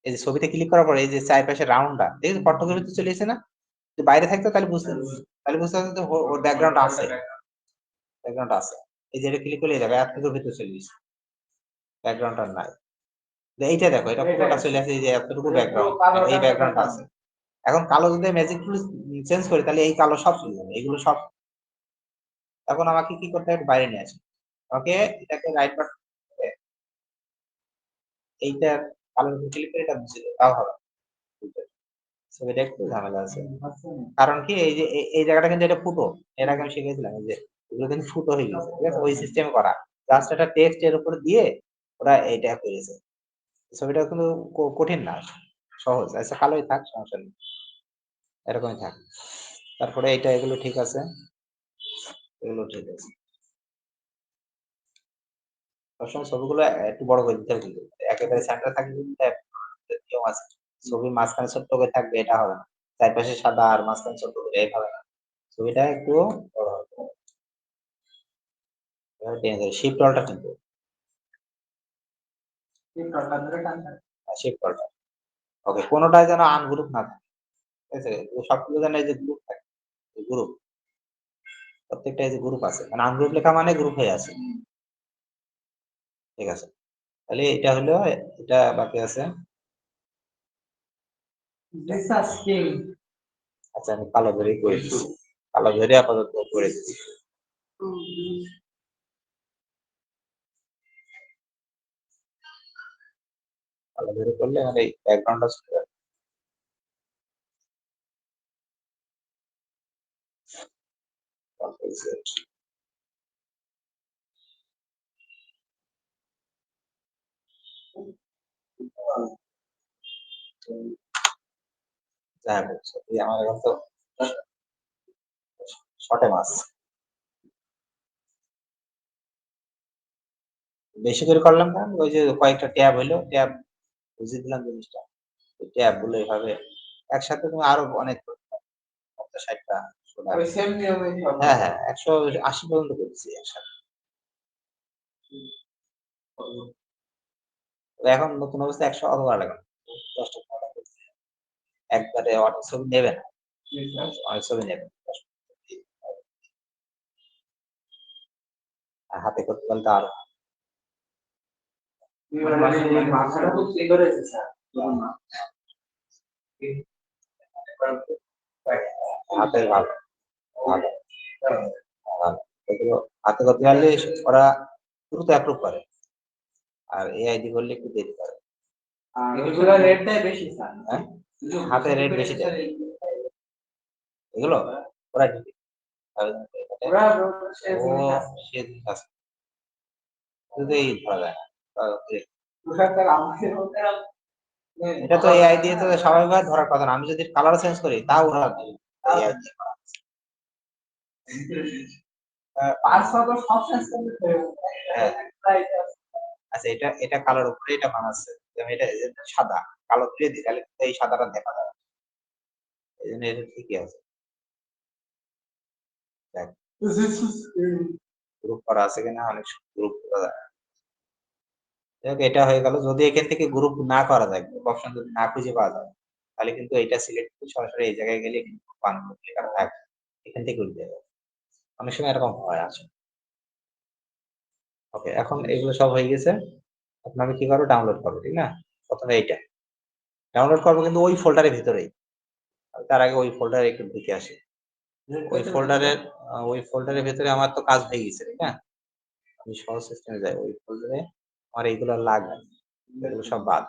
এই যে ছবিতে ক্লিক করার পরে এই যে চারপাশে রাউন্ডটা দেখি পট্টকের ভিতরে চলে এসেছে না? যদি বাইরে থাকতো তাহলে বুঝতে পারতো যে ওর ব্যাকগ্রাউন্ড আছে। ব্যাকগ্রাউন্ড আছে। এই যে এটা ক্লিক করলে যাবে এতটুকুর ভিতরে চলে এসেছে। ব্যাকগ্রাউন্ড আর নাই। এইটা দেখো এটা পুরোটা চলে আসে এই যে এতটুকু ব্যাকগ্রাউন্ড। এই ব্যাকগ্রাউন্ড আছে। এখন কালো যদি ম্যাজিক টুল চেঞ্জ করি তাহলে এই কালো সব চলে যাবে। এগুলো সব এখন আমাকে কি করতে হবে? বাইরে নিয়ে আসতে। ওকে, এটাকে রাইট বাটন এইটা কালোর উপর ক্লিক করে এটা মুছে দেবো তাও হবে। ছবিটা একটু ঝামেলা আছে। কারণ কি এই যে এই জায়গাটা কিন্তু এটা ফুটো। এর আগে আমি শিখেছিলাম এই যে এগুলো কিন্তু ফুটো হয়ে গেছে। ঠিক আছে? ওই সিস্টেমে করা। জাস্ট একটা টেক্সট এর উপর দিয়ে ওরা এইটা করেছে। ছবিটা কিন্তু কঠিন না। সহজ। আচ্ছা কালোই থাক সমস্যা নেই। এরকমই থাক। তারপরে এইটা এগুলো ঠিক আছে। এগুলো ঠিক আছে। সবসময় ছবিগুলো একটু বড় করে দিতে হবে কিন্তু। একেবারে সেন্টারে থাকলে কিন্তু নিয়ম আছে। ছবির মাঝখানে ছোট্ট করে থাকবে এটা হবে না। চারপাশে সাদা আর মাঝখানে ছোট্ট করে এই হবে না। ছবিটা একটু বড় হবে। এবার টেনে দেবে। শিফট অল্টার কিন্তু। Shift alter. ওকে, কোনটাই যেন আনগ্রুপ না থাকে। ঠিক আছে? সবগুলো যেন এই যে গ্রুপ থাকে। গ্রুপ। প্রত্যেকটা এই যে গ্রুপ আছে। মানে আনগ্রুপ লেখা মানে গ্রুপ হয়ে আছে। ঠিক আছে? তাহলে এটা হলো এটা বাকি আছে। আচ্ছা আমি কালো ধরেই করে দিচ্ছি। কালো ধরে আপাতত করে দিচ্ছি। কালো ধরে করলে আমার এই ব্যাকগ্রাউন্ডটা চলে যাবে। যাই হোক, সত্যি আমার এখন তো শর্টে মাছ। বেশি করে করলাম কেন? ওই যে কয়েকটা ট্যাব হইলো, ট্যাব বুঝিয়ে দিলাম জিনিসটা। ওই ট্যাব গুলো এভাবে একসাথে তুমি আরো অনেক ৫০-৬০ টা ওই সেম নিয়মেই হবে। হ্যাঁ, ১৮০ পর্যন্ত করেছি একসাথে। এখন নতুন অবস্থায় ১০০ অত করা লাগে না। ১০ টা ১৫ টা করছি। একবারে অনেক ছবি নেবে না। অনেক ছবি নেবে না। আর হাতে করতে পারলে তো আরো মাথাটা খুব ঠিক করেছে স্যার। হাতের ভালো, ভালো, ভালো। এগুলো হাতে করতে পারলে ওরা দ্রুত অ্যাপ্রুভ করে। আর এআই দিয়ে করলে একটু দেরি করে। এগুলোর রেটটাই বেশি স্যার। হ্যাঁ? হাতের রেট বেশি দেয়। এগুলো ওরা দিবে। ওরা ও সে কাজ শুধু এই ধরা যায় না। এটা তো এআই দিয়ে তো স্বাভাবিকভাবে ধরার কথা না। আমি যদি কালার চেঞ্জ করি তাও ওরা AI দিয়ে করা। হ্যাঁ। আচ্ছা, এটা কালোর উপরে এটা বানাচ্ছে। যেমন এটা সাদা, কালো দিয়ে দিই তাহলে কিন্তু এই সাদাটা দেখা যাবে। এই জন্য এটা ঠিকই আছে। দেখ গ্রুপ করা আছে কিনা, অনেক গ্রুপ করা যায়। এটা হয়ে গেল। যদি এখান থেকে গ্রুপ না করা যায়, গ্রুপ অপশন যদি না খুঁজে পাওয়া যায়, তাহলে কিন্তু এটা সিলেক্ট করে সরাসরি এই জায়গায় গেলে কিন্তু লেখা থাকে, এখান থেকে উঠে যাবে। অনেক সময় এরকম হয় আছে। ওকে, এখন এগুলো সব হয়ে গেছে। এখন আমি কি করবো, ডাউনলোড করবো, ঠিক না? প্রথমে এইটা ডাউনলোড করবো, কিন্তু ওই ফোল্ডারের ভিতরেই। তার আগে ওই ফোল্ডারে একটু ঢুকে আসি। ওই ফোল্ডারের ভিতরে আমার তো কাজ হয়ে গেছে, ঠিক না? আমি সহজ সিস্টেমে যাই, ওই ফোল্ডারে আমার এইগুলো লাগবে, এগুলো সব বাদ,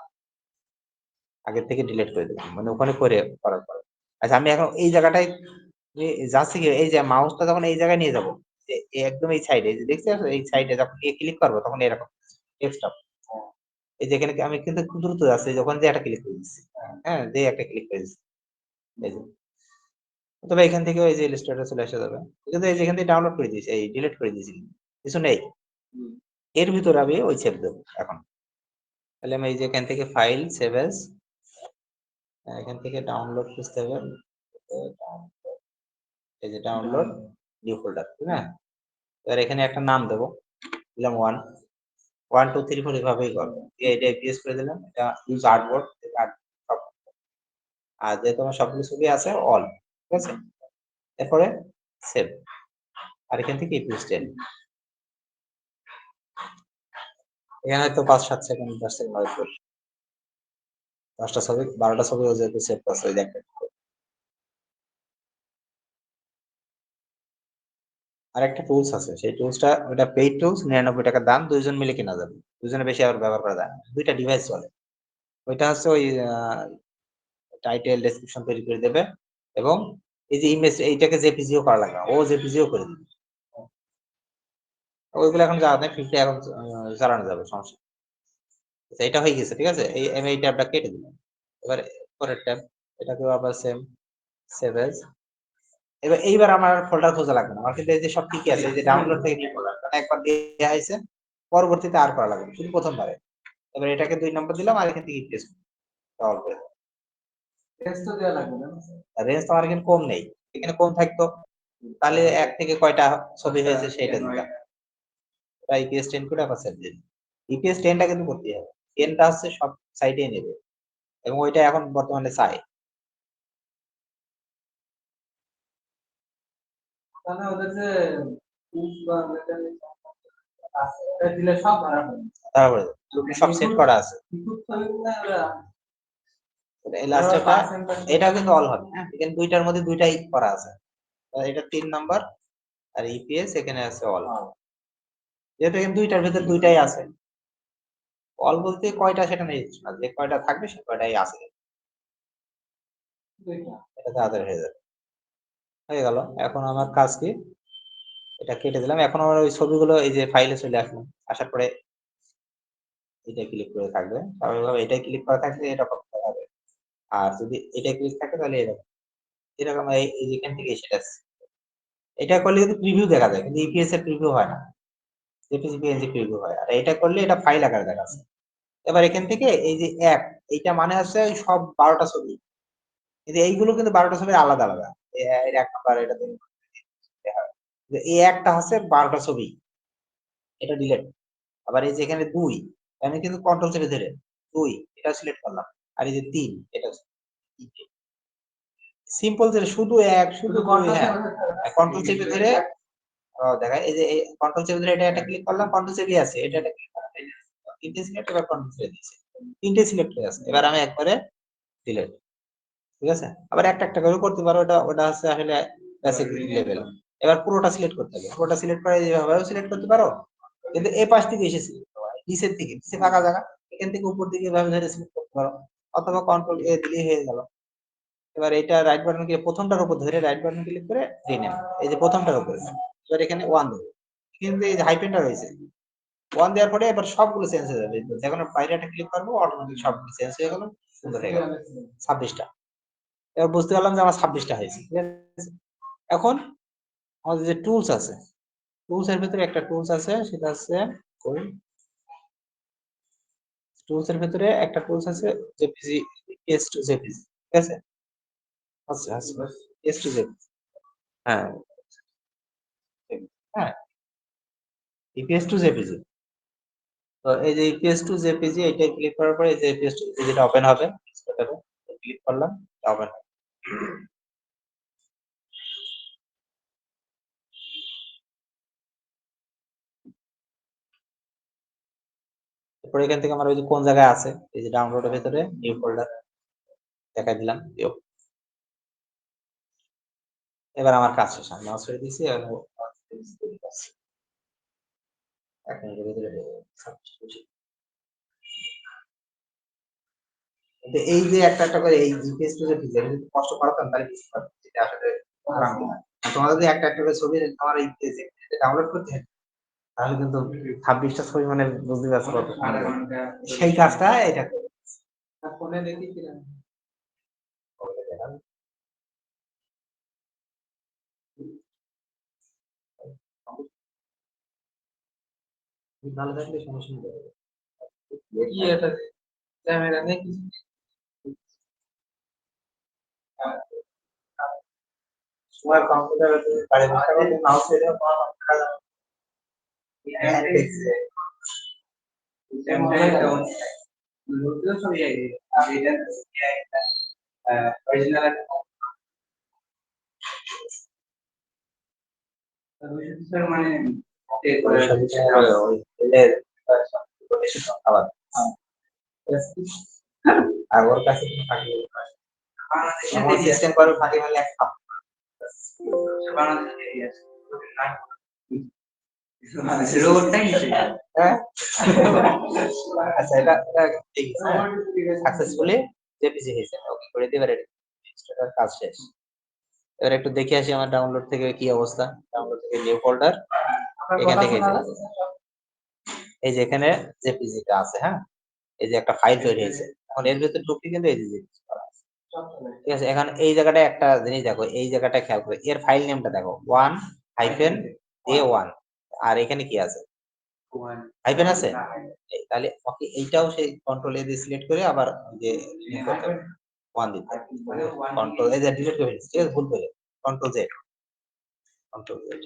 আগের থেকে ডিলিট করে দেবো, মানে ওখানে করার পরে। আচ্ছা, আমি এখন এই জায়গাটায় যাচ্ছি কি, এই যে মাউসটা যখন এই জায়গায় নিয়ে যাবো, যে একদম এই সাইডে, যে দেখতে পাচ্ছ এই সাইডে যখন ক্লিক করবো তখন এরকম ডেস্কটপ, এই যে এখানে আমি কিন্তু খুব দ্রুত যাচ্ছি, যখন যে একটা ক্লিক করে দিচ্ছি, হ্যাঁ, যে একটা ক্লিক করে দিচ্ছি, এই যে। তবে এখান থেকে এই যে ইলাস্ট্রেটর চলে আসা যাবে, কিন্তু এই যে এখান থেকে ডাউনলোড করে দিয়েছি, এই ডিলিট করে দিয়েছি, কিছু নেই। এর ভিতরে আমি ওই সেভ দেবো এখন। তাহলে আমি এই যে এখান থেকে ফাইল সেভ এস, এখান থেকে ডাউনলোড খুঁজতে হবে, এই যে ডাউনলোড নিউ ফোল্ডার, ঠিক না? এবার এখানে একটা নাম দেবো, দিলাম 1 2 3 4 এভাবেই করবো। এটা এপিএস করে দিলাম, এটা ইউজ আর্টবোর্ড, আর যে তোমার সবগুলো ছবি আছে অল, ঠিক আছে? এরপরে সেভ, আর এখান থেকে এপিএস টেন, এখানে তো 5 7 সেকেন্ড 10 সেকেন্ড ওয়েট করি। 10টা ছবি 12টা ছবি ও যেহেতু সেভ করছে, ওই দেখেন। আর একটা টুলস আছে, সেই টুলসটা ওটা পেইড টুলস, 99 টাকা দাম, দুইজন মিলে কেনা যাবে, দুজনে বেশি আর ব্যবহার করা যায় না, দুইটা ডিভাইস চলে। ওইটা হচ্ছে ওই টাইটেল ডেসক্রিপশন তৈরি করে দেবে, এবং এই যে ইমেজ এইটাকে জেপিজিও করা লাগে, ও জেপিজিও করে দেবে। ওইগুলো এখন যাওয়া নেই, ফ্রিতে এখন চালানো যাবে, সমস্যা নেই। আচ্ছা, এটা হয়ে গেছে, ঠিক আছে? আমি এই ট্যাবটা কেটে দিলাম। এবার পরের ট্যাব, এটাকেও আবার সেম, সেভ এজ। এইবার আমার ফোল্ডার খোঁজা লাগবে না, আমার কিন্তু এই যে সব ঠিকই আছে, এই যে ডাউনলোড থেকে নিয়ে ফোল্ডার, কারণ একবার দেয়া হয়েছে, পরবর্তীতে আর করা লাগবে না, শুধু প্রথমবারে। এবার এটাকে 2 নম্বর দিলাম, আর এখান থেকে রিপ্লেস অল করে দেব। রেঞ্জ তো দেয়া লাগবে না, রেঞ্জ তো আমার এখানে কম নেই, এখানে কম থাকতো তাহলে 1 থেকে কয়টা ছবি হয়েছে সেটা দিতাম। তাই ইপিএস 10 করে আবার সেভ দিন। ইপিএস 10টা কিন্তু করতেই হবে, 10টা হচ্ছে সব সাইডে নেবে, এবং ওইটা এখন বর্তমানে চাই। মানে ওদের যে দিলে সব ধরা পড়ে, তারপরে সব সেট করা আছে, এই লাস্টেরটা এটা কিন্তু অল হবে, হ্যাঁ, এখানে দুইটার মধ্যে দুইটাই করা আছে, এটা 3 নাম্বার, আর ইপিএস এখানে আছে অল, যেহেতু এখানে দুইটার ভিতর দুইটাই আছে, অল বলতে কয়টা সেটা নেই না, যে কয়টা থাকবে সে কয়টাই আছে, এটা তাড়াতাড়ি হয়ে গেল। এখন আমার কাজ কি, এটা কেটে দিলাম, এখন আমার ওই ছবিগুলো এই যে ফাইলে চলে আসলো, আসার পরে এটা ক্লিক করে থাকবে, স্বাভাবিকভাবে এটাই ক্লিক করা থাকলে এটা করতে হবে, আর যদি এটা ক্লিক থাকে তাহলে এরকম, এরকম এই যেখান থেকে সেটা এটা করলে কিন্তু প্রিভিউ দেখা যায়, কিন্তু ইপিএস এর প্রিভিউ হয় না, জেপিজি পিএনজি প্রিভিউ হয়, আর এটা করলে এটা ফাইল আকারে দেখাচ্ছে। এবার এখান থেকে এই যে এক, এইটা মানে হচ্ছে ওই সব 12টা ছবি, কিন্তু এইগুলো কিন্তু 12টা ছবি আলাদা আলাদা, এর 1 নাম্বার, এটা 2 নাম্বার, এই একটা হচ্ছে 12টা ছবি, এটা ডিলিট। আবার এই যে এখানে 2, আমি কিন্তু কন্ট্রোল চেপে ধরে 2 এটা সিলেক্ট করলাম, আর এই যে 3 এটা সিম্পল, যে শুধু এক, শুধু 2, হ্যাঁ, কন্ট্রোল চেপে ধরে দেখায়, এই যে কন্ট্রোল চেপে ধরে এটা একটা ক্লিক করলাম, কন্ট্রোল চেপে আছে, এটা একটা ক্লিক করলাম, তিনটে সিলেক্ট, এবার কন্ট্রোল চেপে দিয়েছি, তিনটে সিলেক্ট হয়ে আছে, এবার আমি একবারে ডিলিট, ঠিক আছে? আবার একটা একটা করে করতে পারো, ওটা হচ্ছে আসলে বেসিক লেভেল। এবার পুরোটা সিলেক্ট করতে হবে, পুরোটা সিলেক্ট করে যেভাবে সিলেক্ট করতে পারো, কিন্তু এই পাশ থেকে এসেছি নিচের দিকে, নিচে ফাঁকা জায়গা, এখান থেকে উপর দিকে এভাবে ধরে সিলেক্ট করতে পারো, অথবা কন্ট্রোল এ দিলেই হয়ে গেল। এবার এটা রাইট বাটন ক্লিক, প্রথমটার উপর ধরে রাইট বাটন ক্লিক করে রিনেম, এই যে প্রথমটার উপরে, এবার এখানে 1 দেবো, কিন্তু এই যে হাইপেনটা রয়েছে, 1 দেওয়ার পরে এবার সবগুলো চেঞ্জ হয়ে যাবে। যখন বাইরে একটা ক্লিক করবো অটোমেটিক সবগুলো চেঞ্জ হয়ে গেল, সুন্দর হয়ে গেল 26 টা। এবার বুঝতে পারলাম যে আমার 26 টা হয়েছে। ঠিক আছে? এখন আমাদের যে টুলস আছে, টুলস এর ভিতরে একটা টুলস আছে, সেটা হচ্ছে কই টুলস এর ভিতরে একটা টুলস আছে জেপিজি, পেস্ট টু জেপিজি। ঠিক আছে? আচ্ছা আচ্ছা, পেস্ট টু জেপিজি। হ্যাঁ হ্যাঁ, ইপিএস টু জেপিজি। তো এই যে ইপিএস টু জেপিজি, এটা ক্লিক করার পরে এই যে ইপিএস টু জেপিজিটা ওপেন হবে। ক্লিক করলাম, ওপেন। এরপর এখান থেকে আমার ওই যে কোন জায়গায় আছে, এই যে ডাউনলোডের ভিতরে নিউ ফোল্ডার দেখাই দিলাম। এবার আমার কাজ শেষ, আমি মাউস ছেড়ে দিয়েছি। এখন এক মিনিটের ভিতরে কিন্তু এই যে একটা একটা করে এই জিপিএস টু জেপিজি যদি কষ্ট করাতাম তাহলে বুঝতে পারতাম যেটা আসলে আরাম না। তোমরা যদি একটা একটা করে ছবি তোমার এই ডাউনলোড করতে, তাহলে কিন্তু 26টা ছবি মানে বুঝতে পারছো কত সেই কাজটা এটা ফোনে দেখি কিনা ভালো থাকলে সমস্যা নেই। কি এটা ক্যামেরা নেই কিছু। তোমার কম্পিউটারে তুমি বাড়ি বসে বসে মাউস এর মানে আর ওর কাছে ফাঁকি এমন সিস্টেম করে ফাঁকি মারলে এক খাপ। হ্যাঁ? আচ্ছা, এটা ঠিক সাকসেসফুলি জেপিজি হয়েছে। ওকে করে দিই, এবারে এটার কাজ শেষ। এবার একটু দেখে আসি আমার ডাউনলোড থেকে কি অবস্থা। ডাউনলোড থেকে নিউ ফোল্ডার, এখান থেকে এই যে এখানে জেপিজিটা আছে। হ্যাঁ, এই যে একটা ফাইল তৈরি হয়েছে। এখন এর ভিতরে ঢুকতে কিন্তু এই যে জেপিজি করা আছে। ঠিক আছে? এখন এই জায়গাটায় একটা জিনিস দেখো, এই জায়গাটা খেয়াল করে এর ফাইল নেমটা দেখো 1-A1। আর এখানে কি আছে? হাইফেন আছে? তাহলে ওকে এইটাও সেই কন্ট্রোল এ দিয়ে সিলেক্ট করে আবার যে রিমুভ করতে হবে। 1 দিতে হবে। কন্ট্রোল এই যে ডিলিট করে দিচ্ছি। ঠিক আছে? ভুল করে কন্ট্রোল জেড, কন্ট্রোল জেড।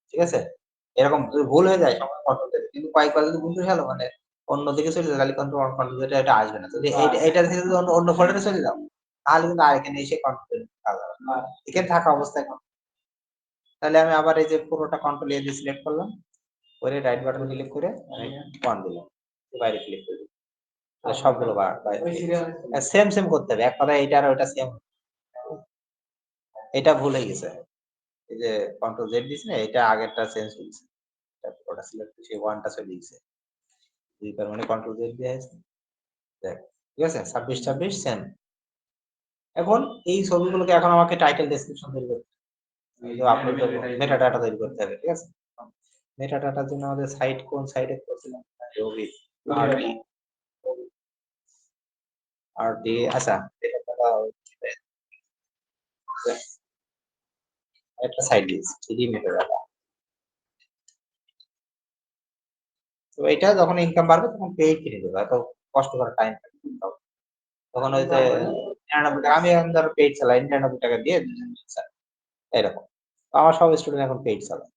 ঠিক আছে? এরকম যদি ভুল হয়ে যায় সময় কন্ট্রোল জেড, কিন্তু কয়েকবার যদি ভুল হয়ে গেল মানে অন্যদিকে চলে যায় তাহলে কন্ট্রোল জেড এটা আসবে না। যদি এইটা থেকে যদি অন্য ফোল্ডারে চলে যাও তাহলে কিন্তু আর এখানে এসে কন্ট্রোল কাজ হবে। এখানে থাকা অবস্থায় তাহলে আমি আবার এই যে পুরোটা কন্ট্রোল এ দিয়ে সিলেক্ট করলাম, করে রাইট বাটন ক্লিক করে আমি 1 দিলাম। বাইরে ক্লিক করে দিলাম। তাহলে সবগুলো সেম সেম করতে হবে। এক কথায় এইটা আর ওইটা সেম। এটা ভুল হয়ে গেছে। এই যে কন্ট্রোল জেড দিছি না, এটা আগেরটা চেঞ্জ হয়ে গেছে। এটা পুরোটা সিলেক্ট করে সেই 1 টা চলে গেছে। তার মানে কন্ট্রোল জেড দিয়ে আছে। দেখ, ঠিক আছে? 26-26 সেম। এখন এই ছবিগুলোকে এখন আমাকে টাইটেল ডেসক্রিপশন তৈরি করতে হবে। আপলোড করব, মেটা ডাটা তৈরি করতে হবে। ঠিক আছে? মেটা ডাটার জন্য আমাদের সাইট কোন সাইটে করছিলাম? রবি আরডি আরডি। আচ্ছা, এটা কথা একটা সাইট দিয়েছি, 3D মেটা ডাটা। তো এটা যখন ইনকাম বাড়বে তখন পেইড কিনে দেবো। এত কষ্ট করার টাইম তখন ওই যে 99 টাকা, আমি এখন ধরো পেইড চালাই 99 টাকা দিয়ে এরকম। তো আমার সব স্টুডেন্ট এখন পেইড চালায়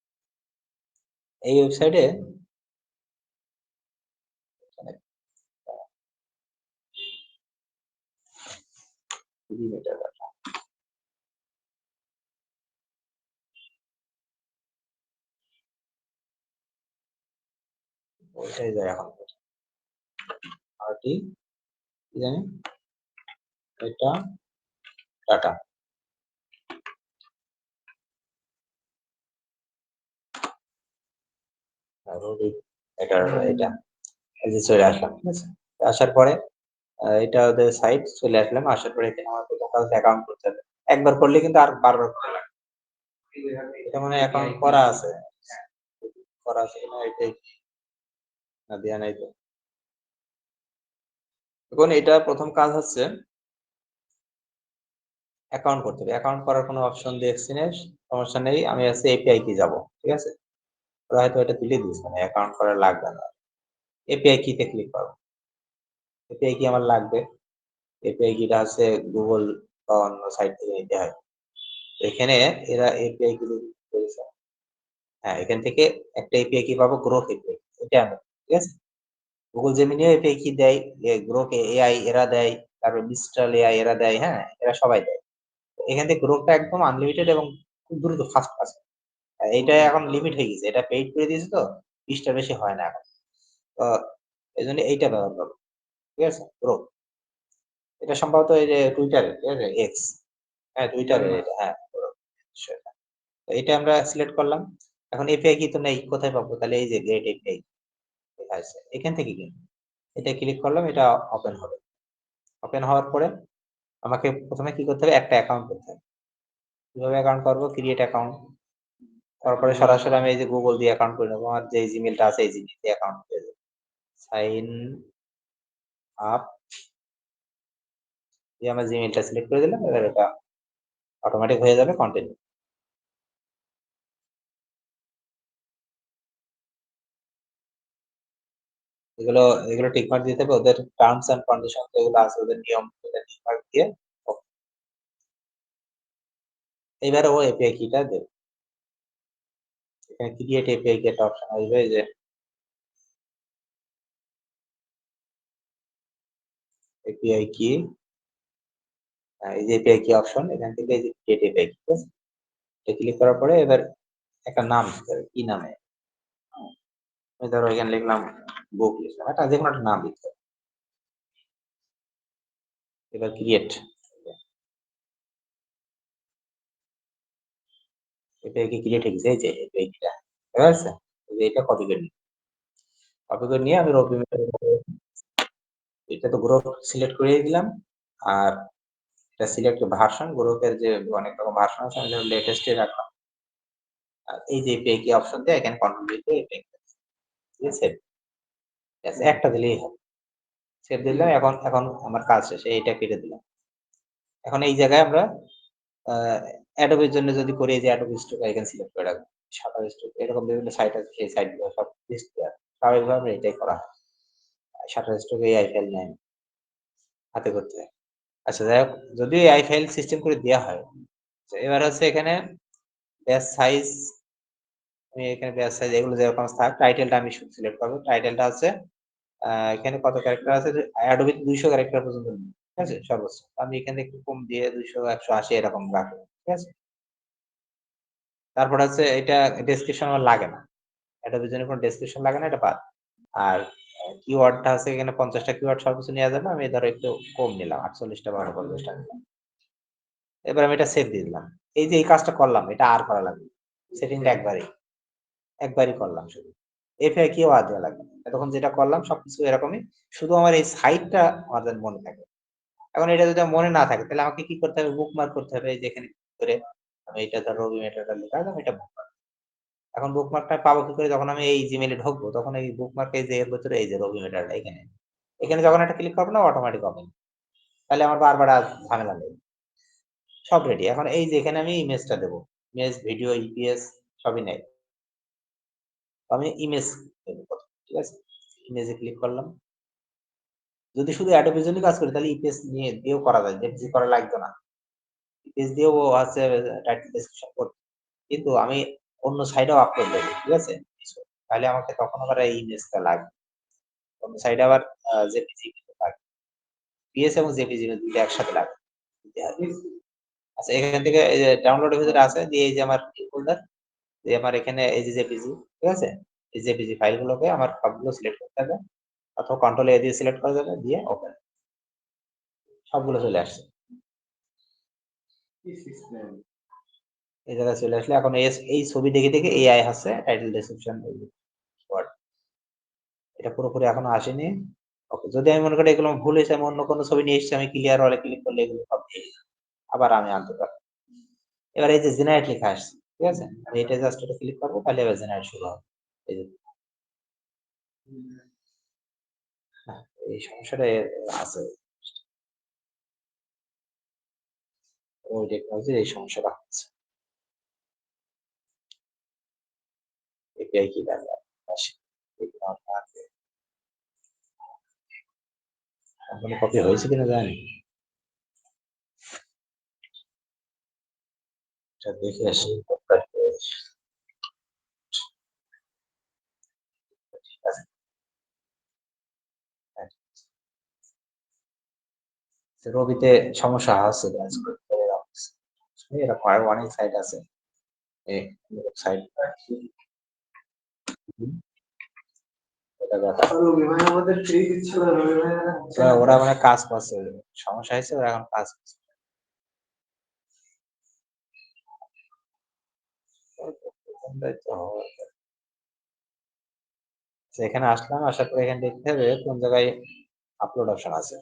এই ওয়েবসাইটে। ওইটাই যায় এখন। আর কি জানি এটা ডাটা এটা এটা এই যে চলে আসলাম। ঠিক আছে? আসার পরে এটা ওদের সাইট চলে আসলাম। আসার পরে এখানে আমার লোকাল অ্যাকাউন্ট করতে হবে। একবার করলে কিন্তু আর বারবার করা লাগে। এটা মানে অ্যাকাউন্ট করা আছে। করা আছে কিনা এটাই না দেয়া নাই তো। এখন এটা প্রথম কাজ হচ্ছে অ্যাকাউন্ট করতে হবে। অ্যাকাউন্ট করার কোনো অপশন দেখছি না, সমস্যা নেই। আমি হচ্ছে এপিআই কি যাব। ঠিক আছে? ওরা হয়তো এটা তুলে দিয়েছে, মানে অ্যাকাউন্ট করা লাগবে না। এপিআই কিতে ক্লিক করো। এপিআই কি আমার লাগবে। এপিআই কিটা হচ্ছে গুগল বা অন্য সাইট থেকে নিতে হয়। এখানে এরা এপিআই কি করেছে। হ্যাঁ, এখান থেকে একটা এপিআই কি পাবো, গ্রোক এপিআই। এটা আমি, ঠিক আছে? গুগল জেমিনিও এপিআই কি দেয়, গ্রোক এআই এরা দেয়, তারপর মিস্ট্রাল এআই এরা দেয়, হ্যাঁ? এরা সবাই দেয়। এখান থেকে গ্রোকটা একদম আনলিমিটেড এবং খুব দ্রুত ফাস্ট কাজ। এইটা এখন লিমিট হয়ে গেছে। এটা পেইড করে দিয়েছে তো 20 টার বেশি হয় না এখন। তো এজন্য এইটা ব্যবহার করো। ঠিক আছে? গ্রোক। এটা সম্ভবত এই যে টুইটারে, ঠিক আছে? এক্স। হ্যাঁ, টুইটারে এটা, হ্যাঁ, গ্রোক। সেটা। তো এটা আমরা সিলেক্ট করলাম। এখন এপিআই কি তো নেই, কোথায় পাবো? তাহলে এই যে গেট এপিআই লেখা আছে। এখান থেকে কি? এটা ক্লিক করলাম, এটা ওপেন হবে। ওপেন হওয়ার পরে আমাকে ১ম এ কি করতে হবে? একটা অ্যাকাউন্ট করতে হবে। কিভাবে অ্যাকাউন্ট করব? Create account. তারপরে সরাসরি আমি এই যে গুগল দিয়ে অ্যাকাউন্ট করে নেব। আমার যে জিমেইলটা আছে এই জিমেইল দিয়ে অ্যাকাউন্ট করে দেব। সাইন আপ দিয়ে আমার জিমেইলটা সিলেক্ট করে দিলাম। এবার এটা অটোমেটিক হয়ে যাবে, কন্টিনিউ। এগুলো এগুলো টিক মার্ক দিতে হবে। ওদের টার্মস এন্ড কন্ডিশন যেগুলো আছে, ওদের নিয়ম, ওদের টিক মার্ক দিয়ে এবারে ও এপিআই কিটা দেবে। এখানে ক্রিয়েট এপিআই কি একটা অপশন আসবে, এই যে এপিআই কি, এই যে এপিআই কি অপশন, এখান থেকে এই যে ক্রিয়েট এপিআই কি, ঠিক আছে? এটা ক্লিক করার পরে এবার একটা নাম দিতে হবে। কি নামে? আমি ধরো এখানে লিখলাম বুক, লিখলাম একটা যেকোনো একটা নাম দিতে হবে। এবার ক্রিয়েট। এপিআই কি ক্রিয়েট হয়ে গেছে, এই যে এপিআই কিটা, ঠিক আছে? এই যে এটা কপি করে নিই। কপি করে নিয়ে আমি রবি এটা তো গ্রুপ সিলেক্ট করে দিলাম। আর এটা সিলেক্ট ভার্সন, গ্রুপের যে অনেক রকম ভার্সন আছে, আমি লেটেস্ট এ রাখলাম। আর এই যে এপিআই কি অপশন দিয়ে এখানে কন্ট্রোল দিয়ে এপিআই, ঠিক আছে? ব্যাস একটা দিলেই হবে। সেভ দিলাম। এখন এখন আমার কাজ শেষ। এইটা কেটে দিলাম। এখন এই জায়গায় আমরা অ্যাডোবের জন্য যদি করি, এই যে অ্যাডোব স্টোর এখানে সিলেক্ট করে রাখবো। শাটার স্টোর এরকম বিভিন্ন সাইট আছে, সেই সাইট গুলো সব লিস্ট দেওয়া। স্বাভাবিকভাবে এটাই করা হয়। শাটার স্টোর এআই ফাইল নেয় হাতে করতে হয়। আচ্ছা, যাই হোক, যদিও এআই ফাইল সিস্টেম করে দেওয়া হয়। তো এবার হচ্ছে এখানে ব্যাস সাইজ, আমি এখানে ব্যাস সাইজ এগুলো যেরকম থাক, টাইটেলটা আমি সিলেক্ট করবো। টাইটেলটা হচ্ছে এখানে কত ক্যারেক্টার আছে? অ্যাডোবে ২০০ ক্যারেক্টার পর্যন্ত নেয়, ঠিক আছে? সর্বোচ্চ। আমি এখানে একটু কম দিয়ে ২০০, ১৮০ এরকম রাখবো, ঠিক আছে? তারপর হচ্ছে এটা ডেসক্রিপশন আমার লাগে না। অ্যাডোবের জন্য কোনো ডেসক্রিপশন লাগে না, এটা বাদ। আর কিওয়ার্ডটা আছে এখানে ৫০ টা কিওয়ার্ড সর্বোচ্চ নেওয়া যাবে। আমি ধরো একটু কম নিলাম, ৪৮ টা বা ৪৯ টা নিলাম। এবার আমি এটা সেভ দিয়ে দিলাম। এই যে এই কাজটা করলাম, এটা আর করা লাগবে না। সেটিংটা একবারই করলাম শুধু। এফএ কিও আর দেওয়া লাগবে না। এতক্ষণ যেটা করলাম সবকিছু এরকমই। শুধু আমার এই সাইটটা আমার যেন মনে থাকে। এখন এটা যদি আমার মনে না থাকে, তাহলে আমাকে কি করতে হবে? বুকমার্ক করতে হবে। এই যে এখানে ক্লিক করে আমি এটা ধরো রবি মেটাটা লেখা আছে, আমি এটা বুকমার্ক। এখন বুকমার্কটা পাবো কি করে? যখন আমি এই জিমেইলে ঢুকবো, তখন এই বুকমার্ক এই যে এর ভেতরে এই যে রবি মেটাটা এখানে। এখানে যখন একটা ক্লিক করব না, অটোমেটিক ওপেন। তাহলে আমার বারবার আর ঝামেলা নেই। সব রেডি। এখন এই যে এখানে আমি ইমেজটা দেব। ইমেজ, ভিডিও, ইপিএস সবই নেই। আমি ইমেজ দেব ১ম, ঠিক আছে? ইমেজে ক্লিক করলাম। যদি শুধু অ্যাডোবির জন্য কাজ করি, তাহলে ইপিএস নিয়ে দিয়েও করা যায়। জেপিজি করা লাগবে না। ইপিএস দিয়েও আছে টাইটেল ডেসক্রিপশন করতে। কিন্তু আমি অন্য সাইডেও আপলোড দেব, ঠিক আছে? তাহলে আমাকে তখন আবার এই ইমেজটা লাগবে। অন্য সাইডে আবার জেপিজি কিন্তু লাগবে। পিএস এবং জেপিজি ২ টা একসাথে লাগবে। আচ্ছা, এখান থেকে এই যে ডাউনলোডের ভিতরে আছে, দিয়ে এই যে আমার ফোল্ডার, দিয়ে আমার এখানে এই যে জেপিজি, ঠিক আছে? এই জেপিজি ফাইলগুলোকে আমার সবগুলো সিলেক্ট করতে হবে। অথবা কন্ট্রোল এ দিয়ে সিলেক্ট করা যাবে, দিয়ে ওপেন। সবগুলো চলে আসছে। এই জায়গায় চলে আসলে এখন এই ছবি দেখে এআই হচ্ছে টাইটেল ডেসক্রিপশন ওয়ার্ড। এটা পুরোপুরি এখনো আসেনি। ওকে, যদি আমি মনে করি এগুলো ভুল হয়েছে, আমি অন্য কোনো ছবি নিয়ে এসেছি, আমি ক্লিয়ার অলে ক্লিক করলে এগুলো সব দিয়ে দিবে। আবার আমি আনতে পারবো। এবার এই যে জেনারেট লেখা আসছে, ঠিক আছে? আমি এটা জাস্ট এটা ক্লিক করবো, তাহলে এবার জেনারেট শুরু হবে। এই যে এই সমস্যাটা আছে। ওই টেকনোলজির এই সমস্যাটা হচ্ছে। এপিআই কি ব্যাপার? আসে। এখনো কপি হয়েছে কিনা জানি। এটা দেখে আসি। ঠিক আছে। হ্যাঁ, রবিতে সমস্যা আছে কাজ করতে রাখছে। এরকম আরো অনেক সাইট আছে। এই সাইট রবি ভাই আমাদের ফ্রি দিচ্ছিল রবি ভাই ওরা মানে কাজ করছে। সমস্যা হয়েছে ওরা এখন কাজ করছে। এখানে আসলাম, আসার পরে এখানে দেখতে হবে কোন জায়গায় আপলোড অপশন আছে।